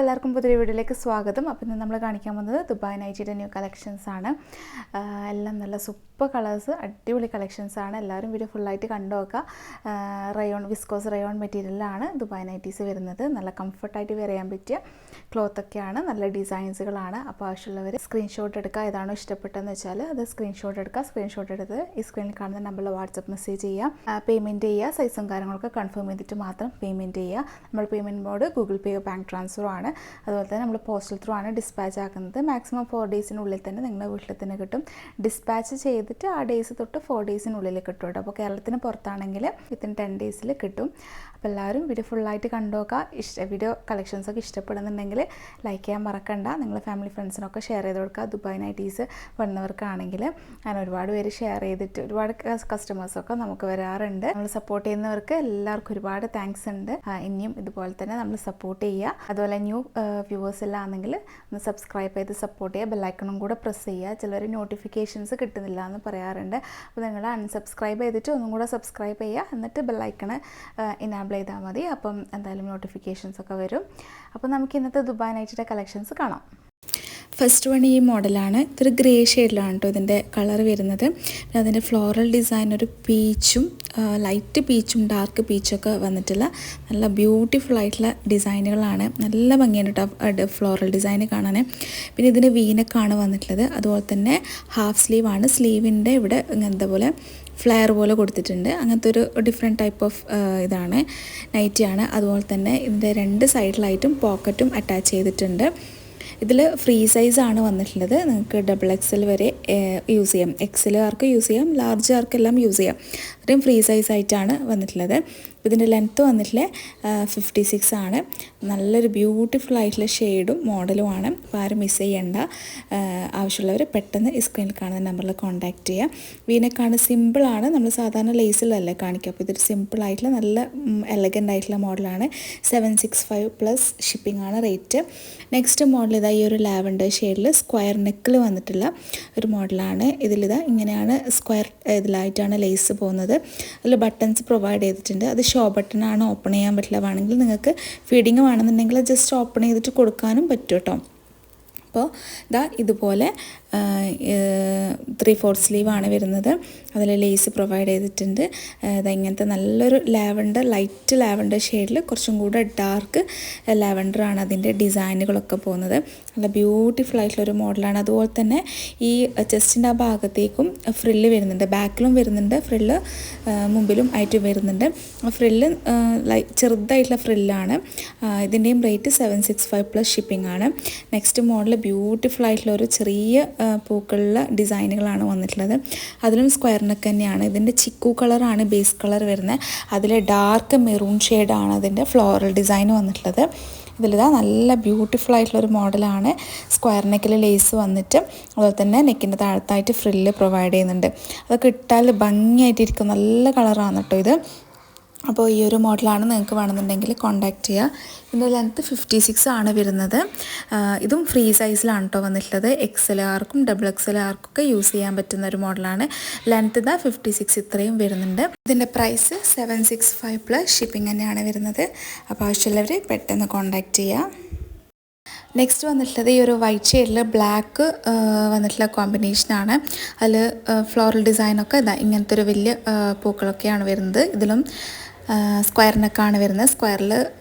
എല്ലാവർക്കും പുതിയ വീഡിയോയിലേക്ക് സ്വാഗതം. അപ്പോൾ ഇന്ന് നമ്മൾ കാണിക്കാൻ പോകുന്നത് ദുബായ് നൈറ്റിയുടെ ന്യൂ കളക്ഷൻസ് ആണ്. എല്ലാം നല്ല സൂപ്പർ കളേഴ്സ്, അടിപൊളി കളക്ഷൻസ് ആണ്. എല്ലാവരും വീഡിയോ ഫുള്ളായിട്ട് കണ്ടു നോക്കുക. വിസ്കോസ് റയോൺ മെറ്റീരിയലിലാണ് ദുബായ് നൈറ്റീസ് വരുന്നത്. നല്ല കംഫർട്ടായിട്ട് വെയർ ചെയ്യാൻ പറ്റിയ ക്ലോത്തൊക്കെയാണ്, നല്ല ഡിസൈൻസുകളാണ്. അപ്പോൾ ആവശ്യമുള്ളവർ സ്ക്രീൻഷോട്ട് എടുക്കുക. ഏതാണോ ഇഷ്ടപ്പെട്ടതെന്ന് വെച്ചാൽ അത് സ്ക്രീൻഷോട്ട് എടുക്കുക. സ്ക്രീൻഷോട്ട് എടുത്ത് ഈ സ്ക്രീനിൽ കാണുന്ന നമ്പറിൽ വാട്സപ്പ് മെസ്സേജ് ചെയ്യുക, പേയ്മെൻറ്റ് ചെയ്യുക. സൈസും കാര്യങ്ങളൊക്കെ കൺഫേം ചെയ്തിട്ട് മാത്രം പേയ്മെൻറ്റ് ചെയ്യുക. നമ്മൾ പേയ്മെൻറ്റ് മോഡ് ഗൂഗിൾ പേയോ ബാങ്ക് ട്രാൻസ്ഫറോ ആണ്. അതുപോലെ തന്നെ നമ്മൾ പോസ്റ്റൽ ത്രൂ ആണ് ഡിസ്പാച്ച് ആക്കുന്നത്. മാക്സിമം 4 ഡേയ്സിനുള്ളിൽ തന്നെ നിങ്ങളുടെ വീട്ടിൽ തന്നെ കിട്ടും. ഡിസ്പാച്ച് ചെയ്തിട്ട് ആ ഡേയ്സ് തൊട്ട് 4 ഡേയ്സിനുള്ളിൽ കിട്ടും കേട്ടോ. അപ്പോൾ കേരളത്തിന് പുറത്താണെങ്കിൽ വിത്തിൻ 10 ഡേയ്സിൽ കിട്ടും. അപ്പോൾ എല്ലാവരും വീഡിയോ ഫുള്ളായിട്ട് കണ്ടുനോക്കുക. വീഡിയോ കളക്ഷൻസൊക്കെ ഇഷ്ടപ്പെടുന്നുണ്ടെങ്കിൽ ലൈക്ക് ചെയ്യാൻ മറക്കണ്ട. നിങ്ങൾ ഫാമിലി ഫ്രണ്ട്സിനൊക്കെ ഷെയർ ചെയ്ത് കൊടുക്കുക. ദുബായ് നൈറ്റീസ് വന്നവർക്കാണെങ്കിൽ അങ്ങനെ ഒരുപാട് പേര് ഷെയർ ചെയ്തിട്ട് ഒരുപാട് കസ്റ്റമേഴ്സൊക്കെ നമുക്ക് വരാറുണ്ട്. നമ്മൾ സപ്പോർട്ട് ചെയ്യുന്നവർക്ക് എല്ലാവർക്കും ഒരുപാട് താങ്ക്സ് ഉണ്ട്. ഇനിയും ഇതുപോലെ തന്നെ നമ്മൾ സപ്പോർട്ട് ചെയ്യുക. അതുപോലെ ന്യൂ വ്യൂവേഴ്സ് എല്ലാം ആണെങ്കിൽ ഒന്ന് സബ്സ്ക്രൈബ് ചെയ്ത് സപ്പോർട്ട് ചെയ്യുക. ബെല്ലൈക്കണും കൂടെ പ്രസ് ചെയ്യുക. ചിലർ നോട്ടിഫിക്കേഷൻസ് കിട്ടുന്നില്ല എന്ന് പറയാറുണ്ട്. അപ്പോൾ നിങ്ങൾ അൺസബ്സ്ക്രൈബ് ചെയ്തിട്ട് ഒന്നും കൂടെ സബ്സ്ക്രൈബ് ചെയ്യുക. എന്നിട്ട് ബെല്ലൈക്കണ് ഇനാബിൾ ചെയ്താൽ മതി. അപ്പം എന്തായാലും നോട്ടിഫിക്കേഷൻസ് ഒക്കെ വരും. അപ്പോൾ നമുക്ക് ഇന്നത്തെ ദുബായ് നൈറ്റിയുടെ കളക്ഷൻസ് കാണാം. ഫസ്റ്റ് വൺ ഈ മോഡലാണ്. ഇതൊരു ഗ്രേ ഷെയ്ഡിലാണ് കേട്ടോ ഇതിൻ്റെ കളർ വരുന്നത്. പിന്നെ അതിൻ്റെ ഫ്ലോറൽ ഡിസൈൻ ഒരു പീച്ചും ലൈറ്റ് പീച്ചും ഡാർക്ക് പീച്ചൊക്കെ വന്നിട്ടുള്ള നല്ല ബ്യൂട്ടിഫുൾ ആയിട്ടുള്ള ഡിസൈനുകളാണ്. നല്ല ഭംഗിയാണ് കേട്ടോ ഫ്ലോറൽ ഡിസൈൻ കാണാൻ. പിന്നെ ഇതിന് വീനക്കാണ് വന്നിട്ടുള്ളത്. അതുപോലെ തന്നെ ഹാഫ് സ്ലീവാണ്. സ്ലീവിൻ്റെ ഇവിടെ ഇങ്ങനത്തെ പോലെ ഫ്ലെയർ പോലെ കൊടുത്തിട്ടുണ്ട്. അങ്ങനത്തെ ഒരു ഡിഫറെൻറ്റ് ടൈപ്പ് ഓഫ് ഇതാണ്, നൈറ്റിയാണ്. അതുപോലെ തന്നെ ഇതിൻ്റെ 2 സൈഡിലായിട്ടും പോക്കറ്റും അറ്റാച്ച് ചെയ്തിട്ടുണ്ട്. ഇതിൽ ഫ്രീ സൈസാണ് വന്നിട്ടുള്ളത്. നിങ്ങൾക്ക് XXL വരെ യൂസ് ചെയ്യാം. XL ആർക്ക് യൂസ് ചെയ്യാം, ലാർജ് ആർക്കെല്ലാം യൂസ് ചെയ്യാം. അത്രയും ഫ്രീ സൈസായിട്ടാണ് വന്നിട്ടുള്ളത്. ഇതിൻ്റെ ലെങ്ത്ത് വന്നിട്ടുള്ള 56 ആണ്. നല്ലൊരു ബ്യൂട്ടിഫുൾ ആയിട്ടുള്ള ഷെയ്ഡും മോഡലുമാണ്. അപ്പോൾ ആരും മിസ് ചെയ്യേണ്ട. ആവശ്യമുള്ളവർ പെട്ടെന്ന് ഈ സ്ക്രീനിൽ കാണുന്ന നമ്പറിൽ കോൺടാക്റ്റ് ചെയ്യുക. വീനക്കാണ്, സിമ്പിളാണ്. നമ്മൾ സാധാരണ ലേസിലല്ലേ കാണിക്കുക. അപ്പോൾ ഇതൊരു സിമ്പിളായിട്ടുള്ള നല്ല എലഗൻ്റ് ആയിട്ടുള്ള മോഡലാണ്. 765 പ്ലസ് ഷിപ്പിംഗ് ആണ് റേറ്റ്. നെക്സ്റ്റ് മോഡൽ ഇതാ ഈ ഒരു ലാവൻഡർ ഷെയ്ഡിൽ സ്ക്വയർ നെക്കിൽ വന്നിട്ടുള്ള ഒരു മോഡലാണ്. ഇതിലിതാ ഇങ്ങനെയാണ് സ്ക്വയർ ഇതിലായിട്ടാണ് ലേസ് പോകുന്നത്. അതിൽ ബട്ടൺസ് പ്രൊവൈഡ് ചെയ്തിട്ടുണ്ട്. അത് ഷോ ബട്ടണാണ്, ഓപ്പൺ ചെയ്യാൻ പറ്റില്ല. വേണമെങ്കിൽ നിങ്ങൾക്ക് ഫീഡിങ് വേണമെന്നുണ്ടെങ്കിൽ ജസ്റ്റ് ഓപ്പൺ ചെയ്തിട്ട് കൊടുക്കാനും പറ്റും കേട്ടോ. അപ്പോൾ ഇതാ ഇതുപോലെ 3/4 സ്ലീവാണ് വരുന്നത്. അതിൽ ലേസ് പ്രൊവൈഡ് ചെയ്തിട്ടുണ്ട്. ഇങ്ങനത്തെ നല്ലൊരു ലാവൻഡർ, ലൈറ്റ് ലാവൻഡർ ഷെയ്ഡിൽ കുറച്ചും കൂടെ ഡാർക്ക് ലാവൻഡറാണ് അതിൻ്റെ ഡിസൈനുകളൊക്കെ പോകുന്നത്. നല്ല ബ്യൂട്ടിഫുൾ ആയിട്ടുള്ളൊരു മോഡലാണ്. അതുപോലെ തന്നെ ഈ ചെസ്റ്റിൻ്റെ ആ ഭാഗത്തേക്കും ഫ്രില്ല് വരുന്നുണ്ട്. ബാക്കിലും വരുന്നുണ്ട് ഫ്രില്ല്, മുമ്പിലും ആയിട്ട് വരുന്നുണ്ട്. ഫ്രില്ല് ചെറുതായിട്ടുള്ള ഫ്രില്ലാണ്. ഇതിൻ്റെയും റേറ്റ് 765 പ്ലസ് ഷിപ്പിംഗ് ആണ്. നെക്സ്റ്റ് മോഡൽ ബ്യൂട്ടിഫുൾ ആയിട്ടുള്ള ഒരു ചെറിയ പൂക്കളുള്ള ഡിസൈനുകളാണ് വന്നിട്ടുള്ളത്. അതിലും സ്ക്വയർ നെക്ക് തന്നെയാണ്. ഇതിൻ്റെ ചിക്കു കളറാണ് ബേസ് കളർ വരുന്നത്. അതിൽ ഡാർക്ക് മെറൂൺ ഷെയ്ഡാണ് അതിൻ്റെ ഫ്ലോറൽ ഡിസൈൻ വന്നിട്ടുള്ളത്. ഇതിലിതാ നല്ല ബ്യൂട്ടിഫുൾ ആയിട്ടുള്ളൊരു മോഡലാണ്. സ്ക്വയർ നെക്കിൽ ലേസ് വന്നിട്ട് അതുപോലെ തന്നെ നെക്കിൻ്റെ താഴത്തായിട്ട് ഫ്രില്ല് പ്രൊവൈഡ് ചെയ്യുന്നുണ്ട്. അതൊക്കെ ഇട്ടാൽ ഭംഗിയായിട്ടിരിക്കും. നല്ല കളറാണ് കേട്ടോ ഇത്. അപ്പോൾ ഈ ഒരു മോഡലാണ് നിങ്ങൾക്ക് വേണമെന്നുണ്ടെങ്കിൽ കോൺടാക്റ്റ് ചെയ്യുക. ഇതിൻ്റെ ലെങ്ത്ത് 56 ആണ് വരുന്നത്. ഇതും ഫ്രീ സൈസിലാണ് കേട്ടോ വന്നിട്ടുള്ളത്. XL ആർക്കും XXL ആർക്കൊക്കെ യൂസ് ചെയ്യാൻ പറ്റുന്ന ഒരു മോഡലാണ്. ലെങ്ത്ത് ഇതാ 56 ഇത്രയും വരുന്നുണ്ട്. ഇതിൻ്റെ പ്രൈസ് 765 പ്ലസ് ഷിപ്പിംഗ് തന്നെയാണ് വരുന്നത്. അപ്പോൾ ആവശ്യമുള്ളവർ പെട്ടെന്ന് കോൺടാക്റ്റ് ചെയ്യുക. നെക്സ്റ്റ് വന്നിട്ടുള്ളത് ഈ ഒരു വൈറ്റ് ഷെയ്ഡിൽ ബ്ലാക്ക് വന്നിട്ടുള്ള കോമ്പിനേഷനാണ്. അതിൽ ഫ്ലോറൽ ഡിസൈനൊക്കെ ഇതാ ഇങ്ങനത്തെ ഒരു വലിയ പൂക്കളൊക്കെയാണ് വരുന്നത്. ഇതിലും സ്ക്വയർ നെക്കാണ് വരുന്നത്. സ്ക്വയറിൽ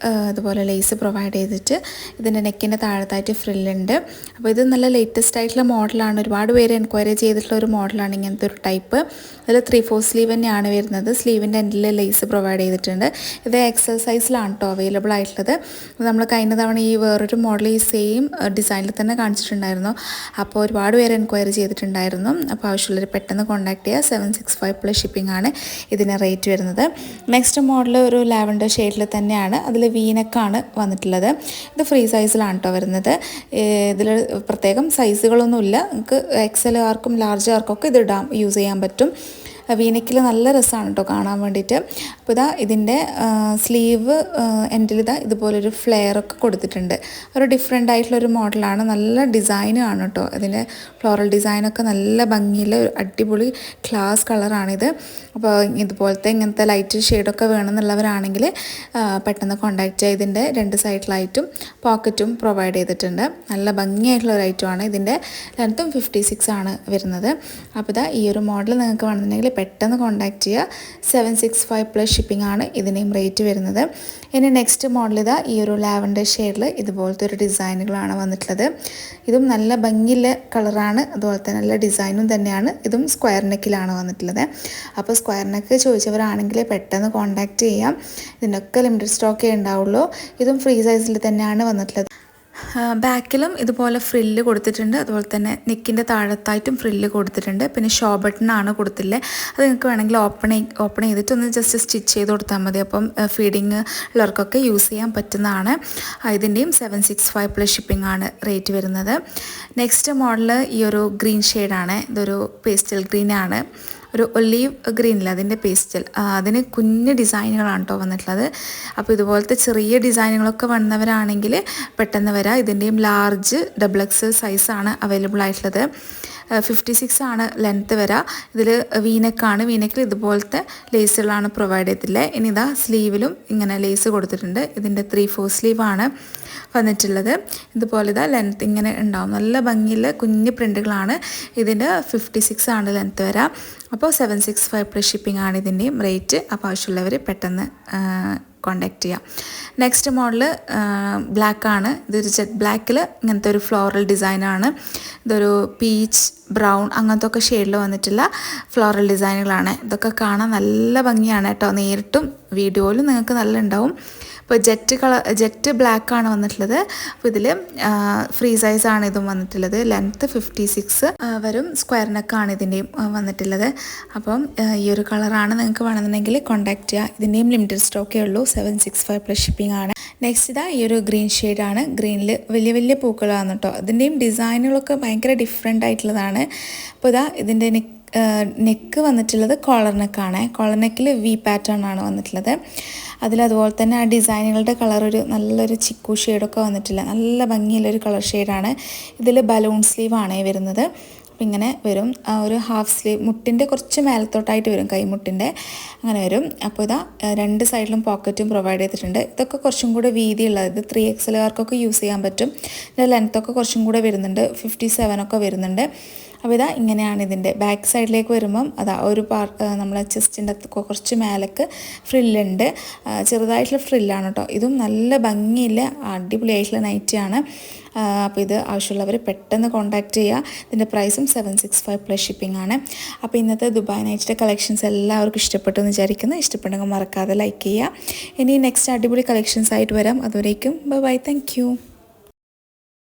അതുപോലെ ലേസ് പ്രൊവൈഡ് ചെയ്തിട്ട് ഇതിൻ്റെ നെക്കിൻ്റെ താഴത്തായിട്ട് ഫ്രില്ലുണ്ട്. അപ്പോൾ ഇത് നല്ല ലേറ്റസ്റ്റ് ആയിട്ടുള്ള മോഡലാണ്. ഒരുപാട് പേര് എൻക്വയറി ചെയ്തിട്ടുള്ള ഒരു മോഡലാണ് ഇങ്ങനത്തെ ഒരു ടൈപ്പ്. അതിൽ 3/4 സ്ലീവ് തന്നെയാണ് വരുന്നത്. സ്ലീവിൻ്റെ എൻഡിൽ ലേസ് പ്രൊവൈഡ് ചെയ്തിട്ടുണ്ട്. ഇത് XL സൈസിലാണ് കേട്ടോ അവൈലബിൾ ആയിട്ടുള്ളത്. നമ്മൾ കഴിഞ്ഞ തവണ ഈ വേറൊരു മോഡൽ ഈ സെയിം ഡിസൈനിൽ തന്നെ കാണിച്ചിട്ടുണ്ടായിരുന്നു. അപ്പോൾ ഒരുപാട് പേര് എൻക്വയറി ചെയ്തിട്ടുണ്ടായിരുന്നു. അപ്പോൾ ആവശ്യമുള്ളവർ പെട്ടെന്ന് കോൺടാക്ട് ചെയ്യുക. 765 പ്ലസ് ഷിപ്പിംഗ് ആണ് ഇതിന് റേറ്റ് വരുന്നത്. നെക്സ്റ്റ് മോഡൽ ഒരു ലാവൻഡർ ഷെയ്ഡിൽ തന്നെയാണ്. അതിൽ വീനക്കാണ് വന്നിട്ടുള്ളത്. ഇത് ഫ്രീ സൈസിലാണ് കേട്ടോ വരുന്നത്. ഇതിൽ പ്രത്യേകം സൈസുകളൊന്നുമില്ല. നിങ്ങൾക്ക് XL ആർക്കും ലാർജ് ആർക്കൊക്കെ ഇത് യൂസ് ചെയ്യാൻ പറ്റും. വീനെക്കിൽ നല്ല രസമാണ് കേട്ടോ കാണാൻ വേണ്ടിയിട്ട്. അപ്പോൾ ഇതാ ഇതിൻ്റെ സ്ലീവ് എൻഡിൽ ഇതാ ഇതുപോലൊരു ഫ്ലെയറൊക്കെ കൊടുത്തിട്ടുണ്ട്. ഒരു ഡിഫറെൻ്റ് ആയിട്ടുള്ളൊരു മോഡലാണ്, നല്ല ഡിസൈനാണ് കേട്ടോ. അതിൻ്റെ ഫ്ലോറൽ ഡിസൈനൊക്കെ നല്ല ഭംഗിയുള്ള ഒരു അടിപൊളി ക്ലാസ് കളറാണിത്. അപ്പോൾ ഇതുപോലത്തെ ഇങ്ങനത്തെ ലൈറ്റ് ഷെയ്ഡൊക്കെ വേണമെന്നുള്ളവരാണെങ്കിൽ പെട്ടെന്ന് കോൺടാക്റ്റ് ചെയ്യുക. ഇതിൻ്റെ 2 സൈഡിലായിട്ടും പോക്കറ്റും പ്രൊവൈഡ് ചെയ്തിട്ടുണ്ട്. നല്ല ഭംഗിയായിട്ടുള്ള ഒരു ഐറ്റമാണ്. ഇതിൻ്റെ ലെങ്ത്തും 56 ആണ് വരുന്നത്. അപ്പോൾ ഇതാ ഈ ഒരു മോഡൽ നിങ്ങൾക്ക് വേണമെന്നുണ്ടെങ്കിൽ പെട്ടെന്ന് കോൺടാക്റ്റ് ചെയ്യുക. 765 പ്ലസ് ഷിപ്പിംഗ് ആണ് ഇതിൻ്റെയും റേറ്റ് വരുന്നത്. ഇനി നെക്സ്റ്റ് മോഡൽ ഇതാ ഈ ഒരു ലാവൻഡർ ഷെയ്ഡിൽ ഇതുപോലത്തെ ഒരു ഡിസൈനുകളാണ് വന്നിട്ടുള്ളത്. ഇതും നല്ല ഭംഗിയുള്ള കളറാണ്, അതുപോലെ തന്നെ നല്ല ഡിസൈനും തന്നെയാണ്. ഇതും സ്ക്വയർ നെക്കിലാണ് വന്നിട്ടുള്ളത്. അപ്പോൾ സ്ക്വയർ നെക്ക് ചോദിച്ചവരാണെങ്കിൽ പെട്ടെന്ന് കോൺടാക്റ്റ് ചെയ്യാം. ഇതിനൊക്കെ ലിമിറ്റഡ് സ്റ്റോക്കേ ഉണ്ടാവുള്ളൂ. ഇതും ഫ്രീ സൈസിൽ തന്നെയാണ് വന്നിട്ടുള്ളത്. ബാക്കിലും ഇതുപോലെ ഫ്രില്ല് കൊടുത്തിട്ടുണ്ട്, അതുപോലെ തന്നെ നെക്കിൻ്റെ താഴത്തായിട്ടും ഫ്രില്ല് കൊടുത്തിട്ടുണ്ട്. പിന്നെ ഷോ ബട്ടണാണ് കൊടുത്തില്ലേ, അത് നിങ്ങൾക്ക് വേണമെങ്കിൽ ഓപ്പൺ ചെയ്തിട്ട് ഒന്ന് ജസ്റ്റ് സ്റ്റിച്ച് ചെയ്ത് കൊടുത്താൽ മതി. അപ്പം ഫീഡിങ് ഉള്ളവർക്കൊക്കെ യൂസ് ചെയ്യാൻ പറ്റുന്നതാണ്. ഇതിൻ്റെയും 765 പ്ലസ് ഷിപ്പിംഗ് ആണ് റേറ്റ് വരുന്നത്. നെക്സ്റ്റ് മോഡൽ ഈ ഒരു ഗ്രീൻ ഷെയ്ഡാണ്. ഇതൊരു പേസ്റ്റൽ ഗ്രീനാണ്, ഒരു ഒലീവ് ഗ്രീനില്ല അതിൻ്റെ പേസ്റ്റൽ. അതിന് കുഞ്ഞ് ഡിസൈനുകളാണ് കേട്ടോ വന്നിട്ടുള്ളത്. അപ്പോൾ ഇതുപോലത്തെ ചെറിയ ഡിസൈനുകളൊക്കെ വന്നവരാണെങ്കിൽ പെട്ടെന്ന് വരാം. ഇതിൻ്റെയും ലാർജ് XXL സൈസാണ് അവൈലബിൾ ആയിട്ടുള്ളത്. 56 ആണ് ലെങ്ത്ത് വരിക. ഇതിൽ വീനെക്കാണ്. വീനെക്കിൽ ഇതുപോലത്തെ ലേസുകളാണ് പ്രൊവൈഡ് ചെയ്തിട്ടുള്ളത്. ഇനി ഇതാ സ്ലീവിലും ഇങ്ങനെ ലേസ് കൊടുത്തിട്ടുണ്ട്. ഇതിൻ്റെ 3/4 സ്ലീവാണ് വന്നിട്ടുള്ളത്. ഇതുപോലെ ഇതാ ലെങ്ത്ത് ഇങ്ങനെ ഉണ്ടാവും. നല്ല ഭംഗിയുള്ള കുഞ്ഞ് പ്രിൻ്റുകളാണ്. ഇതിൻ്റെ 56 ആണ് ലെങ്ത്ത് വരിക. അപ്പോൾ 765 പ്ലസ് ഷിപ്പിംഗ് ആണ് ഇതിൻ്റെയും റേറ്റ്. അപ്പോൾ ആവശ്യമുള്ളവർ പെട്ടെന്ന് കോണ്ടാക്ട് ചെയ്യാം. നെക്സ്റ്റ് മോഡൽ ബ്ലാക്കാണ്. ഇതൊരു ജെറ്റ് ബ്ലാക്കിൽ ഇങ്ങനത്തെ ഒരു ഫ്ലോറൽ ഡിസൈനാണ്. ഇതൊരു പീച്ച് ബ്രൗൺ അങ്ങനത്തെ ഒക്കെ ഷെയ്ഡിൽ വന്നിട്ടുള്ള ഫ്ലോറൽ ഡിസൈനുകളാണ്. ഇതൊക്കെ കാണാൻ നല്ല ഭംഗിയാണ് കേട്ടോ. നേരിട്ടും വീഡിയോയിലും നിങ്ങൾക്ക് നല്ല ഉണ്ടാവും. ഇപ്പോൾ ജെറ്റ് ബ്ലാക്കാണ് വന്നിട്ടുള്ളത്. അപ്പോൾ ഇതിൽ ഫ്രീ സൈസാണ് ഇതും വന്നിട്ടുള്ളത്. ലെങ്ത്ത് 56 വരും. സ്ക്വയർ നെക്കാണ് ഇതിൻ്റെയും വന്നിട്ടുള്ളത്. അപ്പം ഈ ഒരു കളറാണ് നിങ്ങൾക്ക് വേണമെന്നുണ്ടെങ്കിൽ കോൺടാക്റ്റ് ചെയ്യുക. ഇതിൻ്റെയും ലിമിറ്റഡ് സ്റ്റോക്കേ ഉള്ളൂ. 765 പ്ലസ് ഷിപ്പിംഗ് ആണ്. നെക്സ്റ്റ് ഇതാ ഈ ഒരു ഗ്രീൻ ഷെയ്ഡാണ്. ഗ്രീനിൽ വലിയ വലിയ പൂക്കളാണ് കേട്ടോ. ഇതിൻ്റെയും ഡിസൈനുകളൊക്കെ ഭയങ്കര ഡിഫറെൻ്റ് ആയിട്ടുള്ളതാണ്. അപ്പോൾ ഇതാ ഇതിൻ്റെ നെക്ക് വന്നിട്ടുള്ളത് കോളർ നെക്കാണ്. കോളർ നെക്കിൽ വി പാറ്റേൺ ആണ് വന്നിട്ടുള്ളത്. അതിലതുപോലെ തന്നെ ആ ഡിസൈനുകളുടെ കളർ ഒരു നല്ലൊരു ചിക്കു ഷെയ്ഡൊക്കെ വന്നിട്ടില്ല. നല്ല ഭംഗിയുള്ളൊരു കളർ ഷെയ്ഡാണ്. ഇതിൽ ബലൂൺ സ്ലീവാണ് വരുന്നത്. അപ്പം ഇങ്ങനെ വരും. ഒരു ഹാഫ് സ്ലീവ് മുട്ടിൻ്റെ കുറച്ച് മേലത്തോട്ടായിട്ട് വരും, കൈമുട്ടിൻ്റെ അങ്ങനെ വരും. അപ്പോൾ ഇതാ 2 സൈഡിലും പോക്കറ്റും പ്രൊവൈഡ് ചെയ്തിട്ടുണ്ട്. ഇതൊക്കെ കുറച്ചും കൂടെ വീതിയുള്ളത്. ഇത് 3XLകാർക്കൊക്കെ യൂസ് ചെയ്യാൻ പറ്റും. ഇതിൻ്റെ ലെങ്ത്തൊക്കെ കുറച്ചും കൂടെ വരുന്നുണ്ട്. 57 ഒക്കെ വരുന്നുണ്ട്. അപ്പോൾ ഇതാ ഇങ്ങനെയാണ് ഇതിൻ്റെ ബാക്ക് സൈഡിലേക്ക് വരുമ്പം അതാ ഒരു നമ്മളെ ചെസ്റ്റിൻ്റെ കുറച്ച് മേലേക്ക് ഫ്രില്ലുണ്ട്. ചെറുതായിട്ടുള്ള ഫ്രില്ലാണ് കേട്ടോ. ഇതും നല്ല ഭംഗിയില്ല അടിപൊളിയായിട്ടുള്ള നൈറ്റിയാണ്. അപ്പോൾ ഇത് ആവശ്യമുള്ളവർ പെട്ടെന്ന് കോൺടാക്റ്റ് ചെയ്യുക. ഇതിൻ്റെ പ്രൈസും 765 പ്ലസ് ഷിപ്പിംഗ് ആണ്. അപ്പോൾ ഇന്നത്തെ ദുബായ് നൈറ്റിൻ്റെ കളക്ഷൻസ് എല്ലാവർക്കും ഇഷ്ടപ്പെട്ടു എന്ന് വിചാരിക്കുന്നു. ഇഷ്ടപ്പെട്ടെങ്കിൽ മറക്കാതെ ലൈക്ക് ചെയ്യുക. ഇനി നെക്സ്റ്റ് അടിപൊളി കളക്ഷൻസ് ആയിട്ട് വരാം. അതുവരേക്കും ബൈ. Thank you.